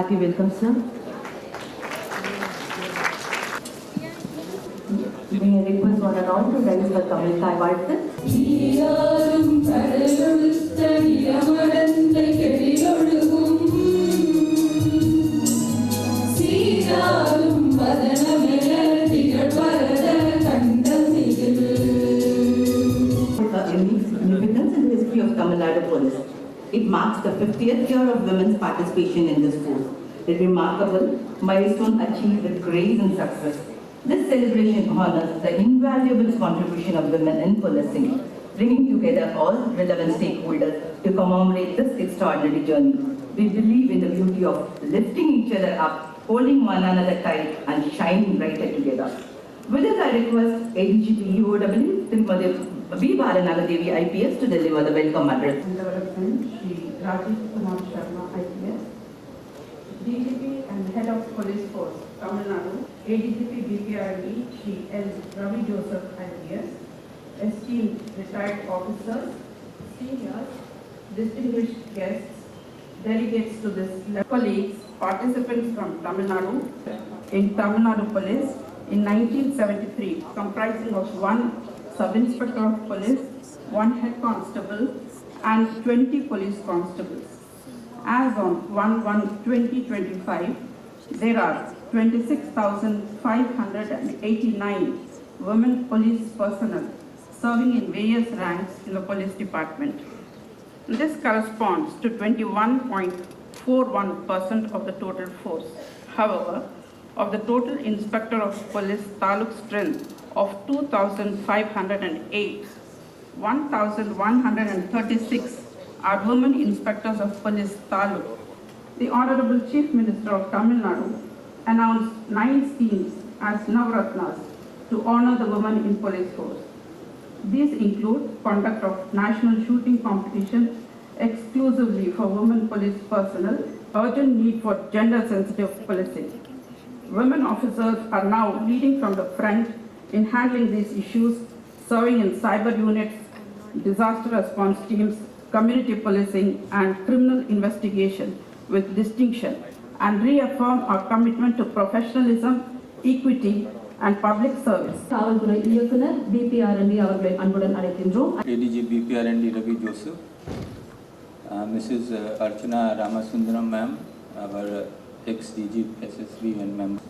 Hearty welcome, sir. May I request one and all to rise for Tamil Thai வாழ்த்து. ஈயாரும் கடலொழுத்த நிலமடந்த கெழிலொழுகும் சீராரும் வதனமென திகழ்வரத கண்டமிகில். Unique significance in the history of Tamil Nadu Police. It marks the 50th year of women's participation in this force. A remarkable milestone achieved with grace and success. This celebration honors the invaluable contribution of women in policing, bringing together all relevant stakeholders to commemorate this extraordinary journey. We believe in the beauty of lifting each other up, holding one another tight, and shining brighter together. With this, I request ADGP EOW, Srimati B. Balanagadevi IPS, to deliver the welcome address. Development, Shri Rajiv Kumar Sharma IPS, DGP and Head of Police Force, Tamil Nadu, ADGP BPRD, Shri L. Ravi Joseph IPS, esteemed retired officers, seniors, distinguished guests, delegates to this level, colleagues, participants from Tamil Nadu, in Tamil Nadu Police in 1973, comprising of 1 Sub-Inspector of Police, 1 Head Constable, and 20 Police Constables. As on 1/1/2025, there are 26,589 women police personnel serving in various ranks in the police department. This corresponds to 21.41% of the total force. However, of the total Inspector of Police Taluk strength of 2,508, 1,136 are women inspectors of police Taluk. The Honorable Chief Minister of Tamil Nadu announced 9 schemes as Navratnas to honor the women in police force. These include conduct of national shooting competition exclusively for women police personnel, urgent need for gender-sensitive policing. Women officers are now leading from the front in handling these issues, serving in cyber units, disaster response teams, community policing, and criminal investigation with distinction, and reaffirm our commitment to professionalism, equity, and public service. காவல்துறை இயக்குனர் BPRD அவர்களை அன்புடன் அழைக்கின்றோம். ADG BPRD Ravi Joseph, Mrs. Archana Ramasundaram ma'am, our ex-DG SSB and member.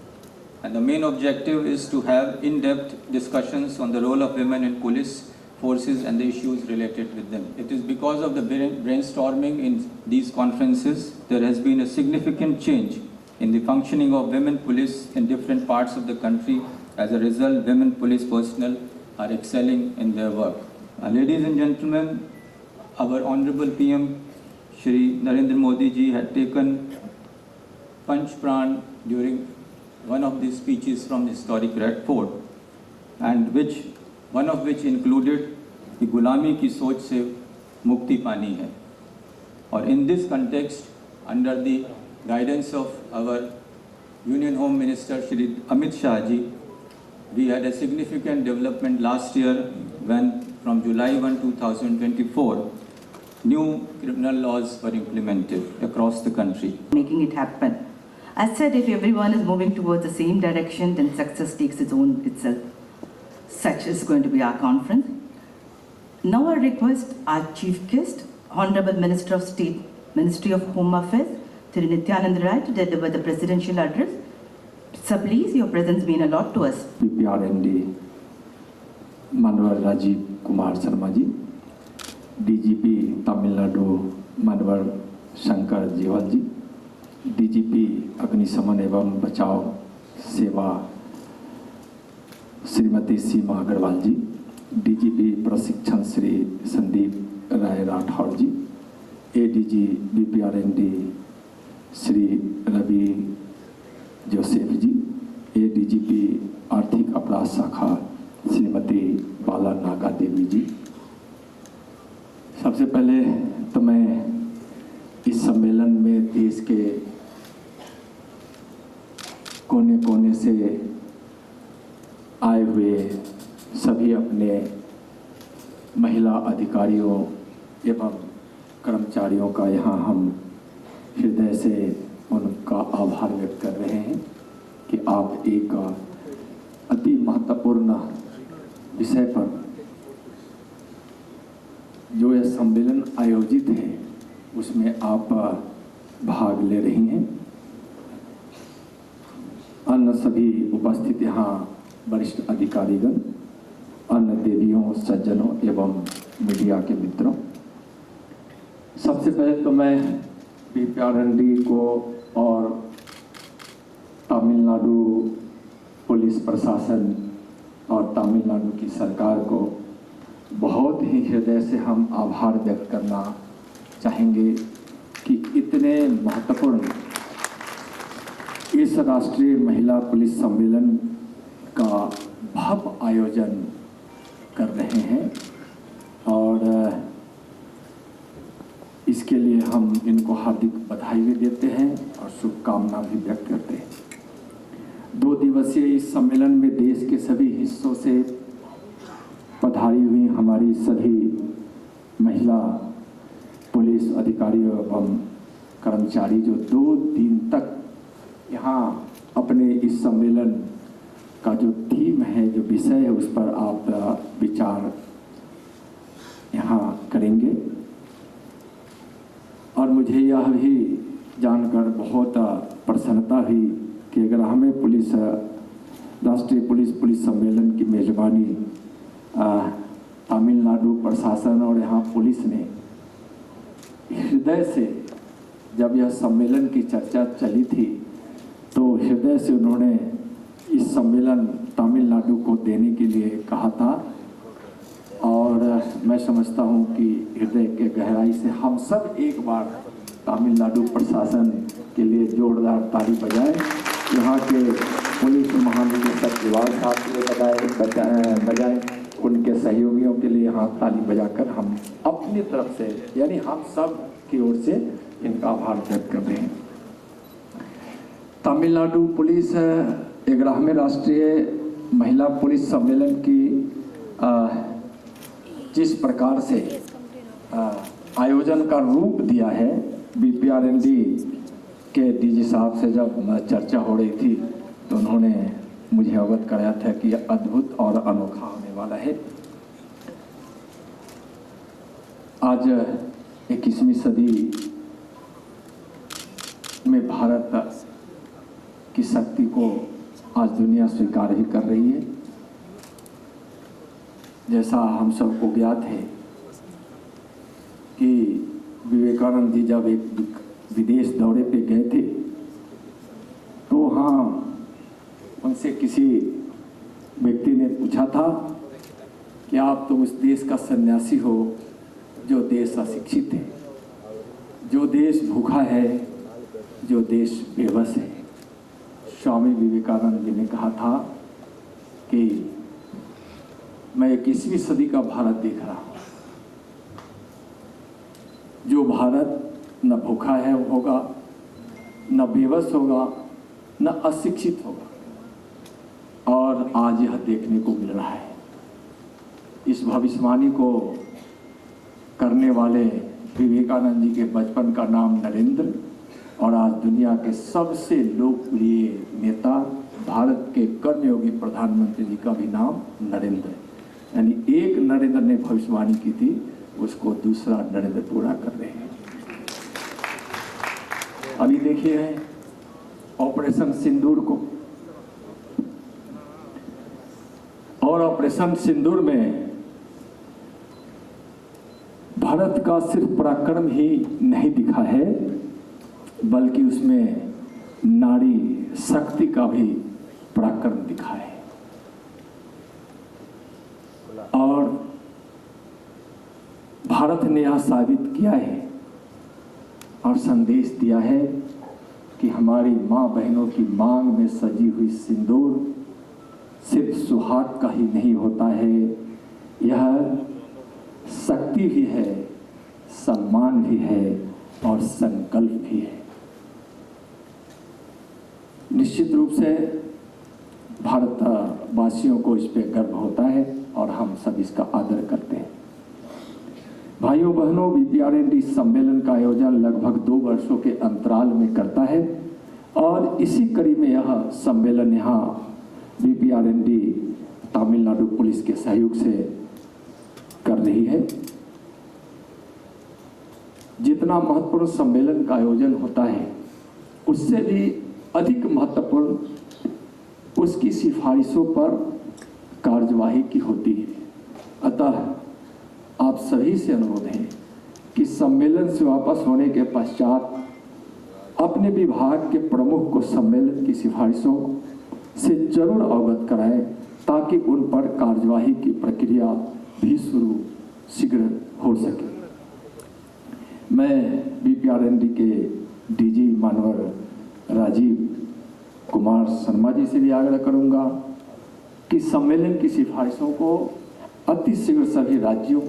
And the main objective is to have in-depth discussions on the role of women in police forces and the issues related with them. It is because of the brainstorming in these conferences, there has been a significant change in the functioning of women police in different parts of the country. As a result, women police personnel are excelling in their work. Ladies and gentlemen, our Honorable PM Shri Narendra Modi ji had taken Panch Pran during one of these speeches from the historic Red Fort, and one of which included the Gulami ki soch se mukti pani hai. Or in this context, under the guidance of our Union Home Minister Shri Amit Shah ji, we had a significant development last year when from July 1, 2024, new criminal laws were implemented across the country. Making it happen. As said, if everyone is moving towards the same direction, then success takes its own itself. Such is going to be our conference. Now I request our chief guest, Honorable Minister of State, Ministry of Home Affairs, Thiru Nityanand Rai, to deliver the presidential address. Sir, please, your presence means a lot to us. BPRD Manwar Rajiv Kumar Sharma ji, DGP Tamil Nadu Manwar Shankar Jiwal ji, DGP अग्निशमन एवं बचाव सेवा श्रीमती सीमा Agarwal ji, DGP प्रशिक्षण Shri Sandeep Rai Rathore ji, ADG BPRD Shri Ravi Joseph ji, ADGP आर्थिक अपराध शाखा श्रीमती बाला नागा देवी जी। सबसे पहले तो मैं इस सम्मेलन में देश के कोने कोने से आए हुए सभी अपने महिला अधिकारियों एवं कर्मचारियों का यहाँ हम हृदय से उनका आभार व्यक्त कर रहे हैं कि आप एक अति महत्वपूर्ण विषय पर जो यह सम्मेलन आयोजित है उसमें आप भाग ले रही हैं। अन्य सभी उपस्थित यहाँ वरिष्ठ अधिकारीगण, अन्य देवियों, सज्जनों एवं मीडिया के मित्रों, सबसे पहले तो मैं बीपीआरएनडी को और तमिलनाडु पुलिस प्रशासन और तमिलनाडु की सरकार को बहुत ही हृदय से हम आभार व्यक्त करना चाहेंगे कि इतने महत्वपूर्ण इस राष्ट्रीय महिला पुलिस सम्मेलन का भव्य आयोजन कर रहे हैं और इसके लिए हम इनको हार्दिक बधाई भी देते हैं और शुभकामना भी व्यक्त करते हैं। 2 दिवसीय इस सम्मेलन में देश के सभी हिस्सों से पधारी हुई हमारी सभी महिला पुलिस अधिकारियों एवं कर्मचारी जो 2 दिन तक यहाँ अपने इस सम्मेलन का जो थीम है, जो विषय है, उस पर आप विचार यहाँ करेंगे। और मुझे यह भी जानकर बहुत प्रसन्नता हुई कि अगर हमें राष्ट्रीय पुलिस सम्मेलन की मेजबानी तमिलनाडु प्रशासन और यहाँ पुलिस ने हृदय से, जब यह सम्मेलन की चर्चा चली थी तो हृदय से उन्होंने इस सम्मेलन तमिलनाडु को देने के लिए कहा था। और मैं समझता हूँ कि हृदय के गहराई से हम सब एक बार तमिलनाडु प्रशासन के लिए जोरदार ताली बजाएं। यहाँ के पुलिस महानिदेशक विभाग साहब के लिए बजाएं, उनके सहयोगियों के लिए यहाँ ताली बजाकर हम अपनी तरफ से, यानी हम सब की ओर से इनका आभार व्यक्त कर रहे हैं। तमिलनाडु पुलिस 11वें राष्ट्रीय महिला पुलिस सम्मेलन की जिस प्रकार से आयोजन का रूप दिया है, बीपीआरएनडी के डीजी साहब से जब चर्चा हो रही थी तो उन्होंने मुझे अवगत कराया था कि यह अद्भुत और अनोखा होने वाला है। आज 21वीं सदी में भारत की शक्ति को आज दुनिया स्वीकार ही कर रही है। जैसा हम सबको ज्ञात है कि विवेकानंद जी जब एक विदेश दौरे पे गए थे तो वहाँ उनसे किसी व्यक्ति ने पूछा था कि आप तो उस देश का सन्यासी हो जो देश अशिक्षित है, जो देश भूखा है, जो देश बेबस है। स्वामी विवेकानंद जी ने कहा था कि मैं 21वीं सदी का भारत देख रहा हूँ, जो भारत न भूखा है होगा, न बेबस होगा, न अशिक्षित होगा। और आज यह देखने को मिल रहा है। इस भविष्यवाणी को करने वाले विवेकानंद जी के बचपन का नाम नरेंद्र और आज दुनिया के सबसे लोकप्रिय नेता भारत के कर्मयोगी प्रधानमंत्री जी का भी नाम नरेंद्र है। यानी एक नरेंद्र ने भविष्यवाणी की थी, उसको दूसरा नरेंद्र पूरा कर रहे हैं। अभी देखिए ऑपरेशन सिंदूर को, और ऑपरेशन सिंदूर में भारत का सिर्फ पराक्रम ही नहीं दिखा है, बल्कि उसमें नारी शक्ति का भी पराक्रम दिखा है। और भारत ने यह साबित किया है और संदेश दिया है कि हमारी माँ बहनों की मांग में सजी हुई सिंदूर सिर्फ सुहाग का ही नहीं होता है, यह शक्ति भी है, सम्मान भी है और संकल्प भी है। निश्चित रूप से भारतवासियों को इस पर गर्व होता है और हम सब इसका आदर करते हैं। भाइयों बहनों, बीपीआरएनडी सम्मेलन का आयोजन लगभग 2 वर्षों के अंतराल में करता है। और इसी कड़ी में यह सम्मेलन यहाँ BPRND तमिलनाडु पुलिस के सहयोग से कर रही है। जितना महत्वपूर्ण सम्मेलन का आयोजन होता है उससे भी अधिक महत्वपूर्ण उसकी सिफारिशों पर कार्यवाही की होती है। अतः आप सभी से अनुरोध है कि सम्मेलन से वापस होने के पश्चात अपने विभाग के प्रमुख को सम्मेलन की सिफारिशों से जरूर अवगत कराएं ताकि उन पर कार्यवाही की प्रक्रिया भी शीघ्र हो सके। मैं BPRND के DG मानवर राजीव कुमार शर्मा जी से भी आग्रह करूंगा कि सम्मेलन की सिफारिशों को अति शीघ्र सभी राज्यों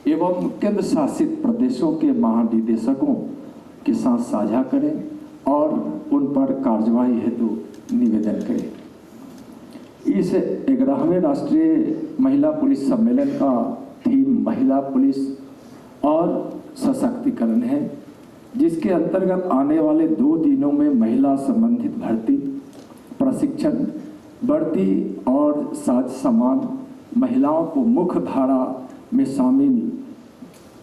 एवं केंद्र शासित प्रदेशों के महानिदेशकों के साथ साझा करें और उन पर कार्यवाही हेतु निवेदन करें। इस 11वें राष्ट्रीय महिला पुलिस सम्मेलन का थीम महिला पुलिस और सशक्तिकरण है, जिसके अंतर्गत आने वाले 2 दिनों में महिला संबंधित भर्ती, प्रशिक्षण, बढ़ती और साज समान महिलाओं को मुख्य धारा में शामिल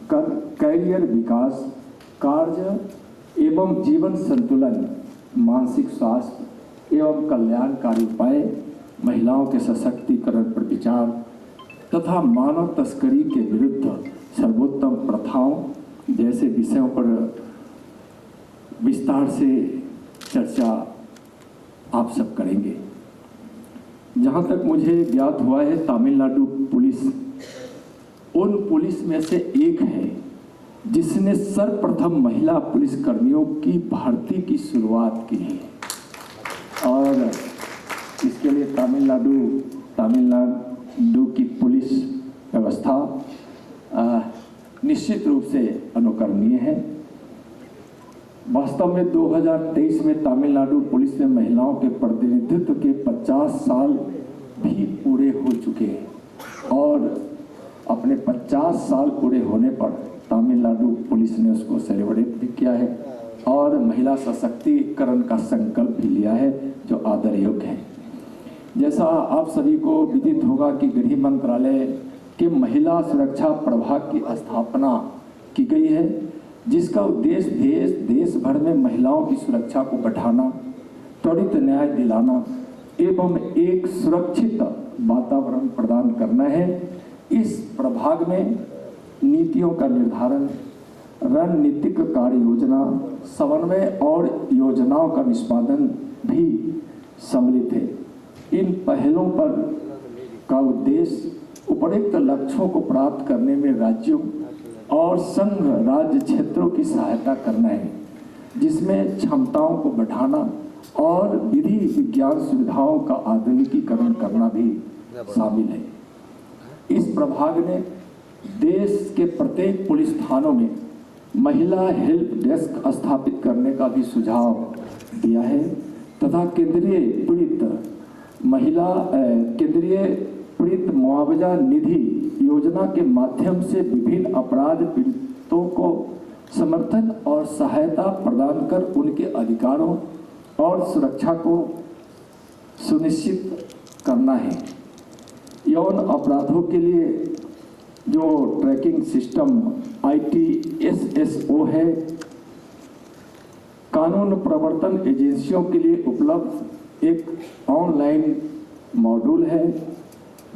कर कैरियर विकास, कार्य एवं जीवन संतुलन, मानसिक स्वास्थ्य एवं कल्याणकारी उपाय, महिलाओं के सशक्तिकरण पर विचार तथा मानव तस्करी के विरुद्ध सर्वोत्तम प्रथाओं जैसे विषयों पर विस्तार से चर्चा आप सब करेंगे। जहाँ तक मुझे ज्ञात हुआ है तमिलनाडु पुलिस उन पुलिस में से एक है जिसने सर्वप्रथम महिला पुलिस कर्मियों की भर्ती की शुरुआत की है और इसके लिए तमिलनाडु की पुलिस व्यवस्था निश्चित रूप से अनुकरणीय है। वास्तव में 2023 में तमिलनाडु पुलिस में महिलाओं के प्रतिनिधित्व के 50 साल भी पूरे हो चुके हैं और अपने 50 साल पूरे होने पर तमिलनाडु पुलिस ने उसको सेलिब्रेट भी किया है और महिला सशक्तिकरण का संकल्प भी लिया है जो आदर योग्य है। जैसा आप सभी को विदित होगा कि गृह मंत्रालय के महिला सुरक्षा प्रभाग की स्थापना की गई है, जिसका उद्देश्य देश भर में महिलाओं की सुरक्षा को बढ़ाना, त्वरित न्याय दिलाना एवं एक सुरक्षित वातावरण प्रदान करना है। इस प्रभाग में नीतियों का निर्धारण, रणनीतिक कार्य योजना, समन्वय और योजनाओं का निष्पादन भी सम्मिलित है। इन पहलों पर का उद्देश्य उपरोक्त लक्ष्यों को प्राप्त करने में राज्यों और संघ राज्य क्षेत्रों की सहायता करना है, जिसमें क्षमताओं को बढ़ाना और विधि विज्ञान सुविधाओं का आधुनिकीकरण करना भी शामिल है। इस प्रभाग ने देश के प्रत्येक पुलिस थानों में महिला हेल्प डेस्क स्थापित करने का भी सुझाव दिया है तथा केंद्रीय पीड़ित मुआवजा निधि योजना के माध्यम से विभिन्न अपराध पीड़ितों को समर्थन और सहायता प्रदान कर उनके अधिकारों और सुरक्षा को सुनिश्चित करना है। यौन अपराधों के लिए जो ट्रैकिंग सिस्टम ITSSO है, कानून प्रवर्तन एजेंसियों के लिए उपलब्ध एक ऑनलाइन मॉड्यूल है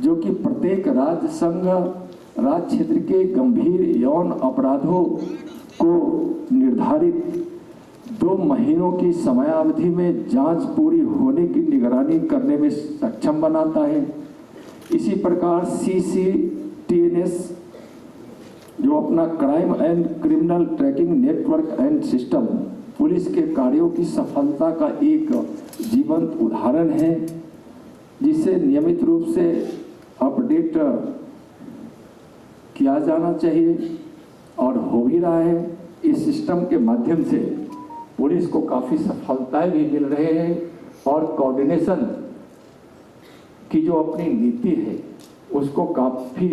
जो कि प्रत्येक राज्य संघ राज्य क्षेत्र के गंभीर यौन अपराधों को निर्धारित 2 महीनों की समयावधि में जांच पूरी होने की निगरानी करने में सक्षम बनाता है। इसी प्रकार CCTNS जो अपना crime and criminal tracking network and system police के कार्यों की सफलता का एक जीवंत उदाहरण है, जिसे नियमित रूप से अपडेट किया जाना चाहिए और हो भी रहा है। इस सिस्टम के माध्यम से पुलिस को काफ़ी सफलताएं भी मिल रहे हैं और कोऑर्डिनेशन की जो अपनी नीति है उसको काफ़ी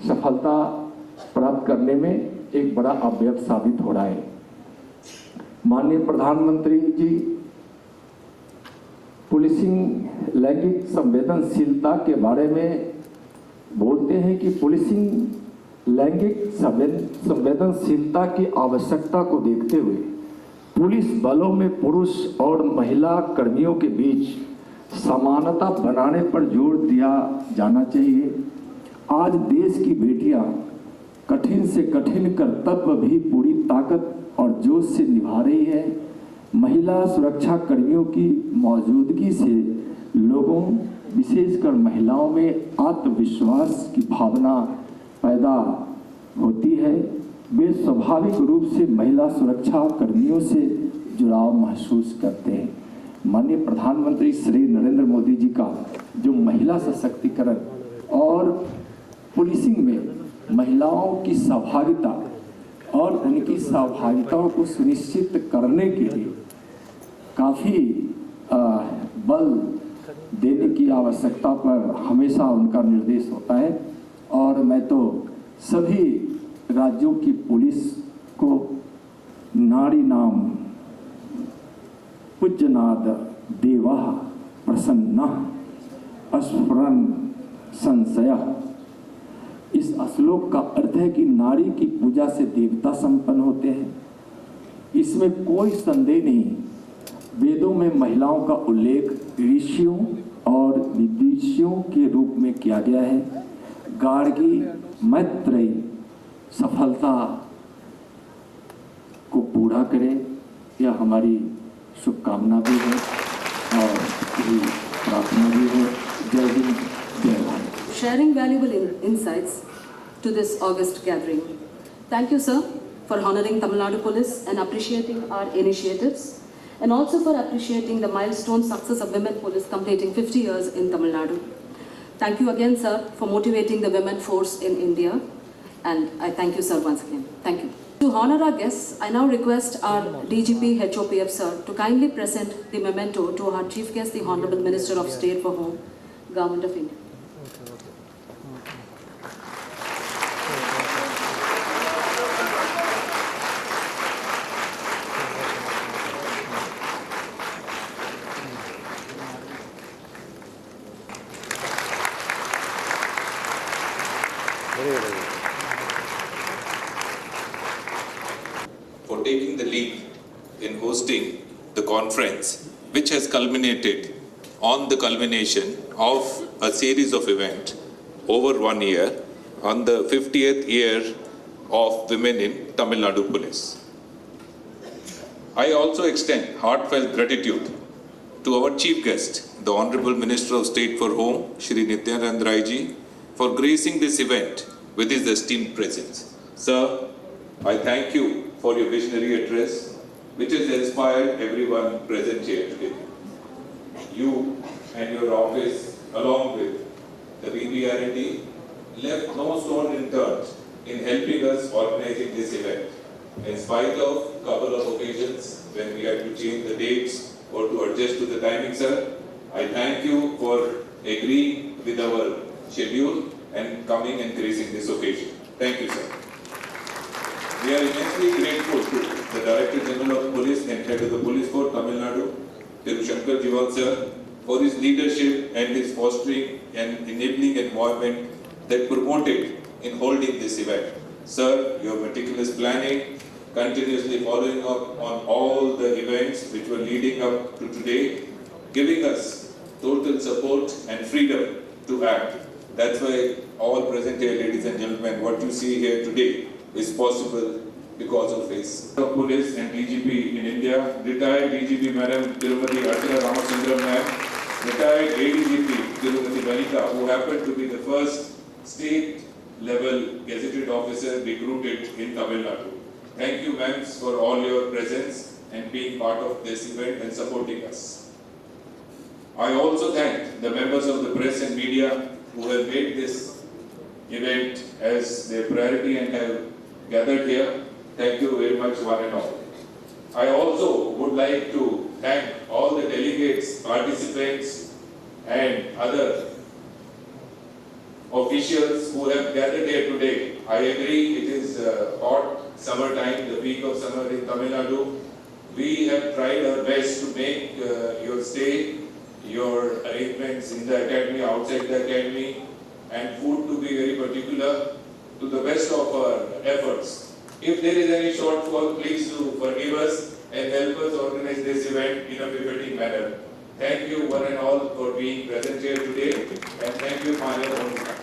सफलता प्राप्त करने में एक बड़ा अवयव साबित हो रहा है। माननीय प्रधानमंत्री जी पुलिसिंग लैंगिक संवेदनशीलता के बारे में बोलते हैं कि पुलिसिंग लैंगिक संवेदनशीलता की आवश्यकता को देखते हुए पुलिस बलों में पुरुष और महिला कर्मियों के बीच समानता बनाने पर जोर दिया जाना चाहिए। आज देश की बेटियां कठिन से कठिन कर्तव्य भी पूरी ताकत और जोश से निभा रही है। महिला सुरक्षा कर्मियों की मौजूदगी से लोगों, विशेषकर महिलाओं में आत्मविश्वास की भावना पैदा होती है। वे स्वाभाविक रूप से महिला सुरक्षा कर्मियों से जुड़ाव महसूस करते हैं। माननीय प्रधानमंत्री श्री नरेंद्र मोदी जी का जो महिला सशक्तिकरण और पुलिसिंग में महिलाओं की सहभागिता और उनकी सहभागिताओं को सुनिश्चित करने के लिए काफ़ी बल देने की आवश्यकता पर हमेशा उनका निर्देश होता है। और मैं तो सभी राज्यों की पुलिस को नारी नाम पूज्यनाद देवा प्रसन्न स्फुरन संशय, इस श्लोक का अर्थ है कि नारी की पूजा से देवता संपन्न होते हैं। इसमें कोई संदेह नहीं। वेदों में महिलाओं का उल्लेख ऋषियों और विदुषियों के रूप में किया गया है। गार्गी मैत्रेयी सफलता को पूरा करे, यह हमारी शुभकामना भी है और यही प्रार्थना भी है। जय हिंद, जय Bharat. Sharing valuable insights to this August gathering. Thank you, sir, for honoring Tamil Nadu Police and appreciating our initiatives, and also for appreciating the milestone success of women police completing 50 years in Tamil Nadu. Thank you again, sir, for motivating the women force in India, and I thank you, sir, once again. Thank you. To honor our guests, I now request our DGP HOPF, sir, to kindly present the memento to our chief guest, the Honorable Minister of State for Home, Government of India. For taking the lead in hosting the conference, which has culminated on the culmination of a series of events over 1 year on the 50th year of Women in Tamil Nadu Police. I also extend heartfelt gratitude to our chief guest, the Honorable Minister of State for Home, Shri Nityanand Rai ji, for gracing this event with his esteemed presence. Sir, I thank you for your visionary address, which has inspired everyone present here today. You and your office, along with the BBRND, left no stone unturned in helping us organizing this event. In spite of a couple of occasions when we had to change the dates or to adjust to the timing, sir, I thank you for agreeing with our schedule and coming and gracing this occasion. Thank you, sir. We are immensely grateful to the Director General of Police and Head of the Police Force, Tamil Nadu, Thiru Shankar Jiwal sir, for his leadership and his fostering and enabling environment that promoted in holding this event. Sir, your meticulous planning, continuously following up on all the events which were leading up to today, giving us total support and freedom to act. That's why all present here, ladies and gentlemen, what you see here today is possible because of his police and DGP in India, retired DGP Madam Tirumati Archana Ramasundram ma'am, retired ADGP Tirumati Vanika, who happened to be the first state level gazetted officer recruited in Tamil Nadu. Thank you, ma'am, for all your presence and being part of this event and supporting us. I also thank the members of the press and media who have made this event as their priority and have gathered here. Thank you very much, one and all. I also would like to thank all the delegates, participants, and other officials who have gathered here today. I agree it is hot summer time, the peak of summer in Tamil Nadu. We have tried our best to make your stay, your arrangements in the academy, outside the academy, and food to be very particular to the best of our efforts. If there is any shortfall, please do forgive us and help us organize this event in a befitting manner. Thank you one and all for being present here today, and thank you, Manya.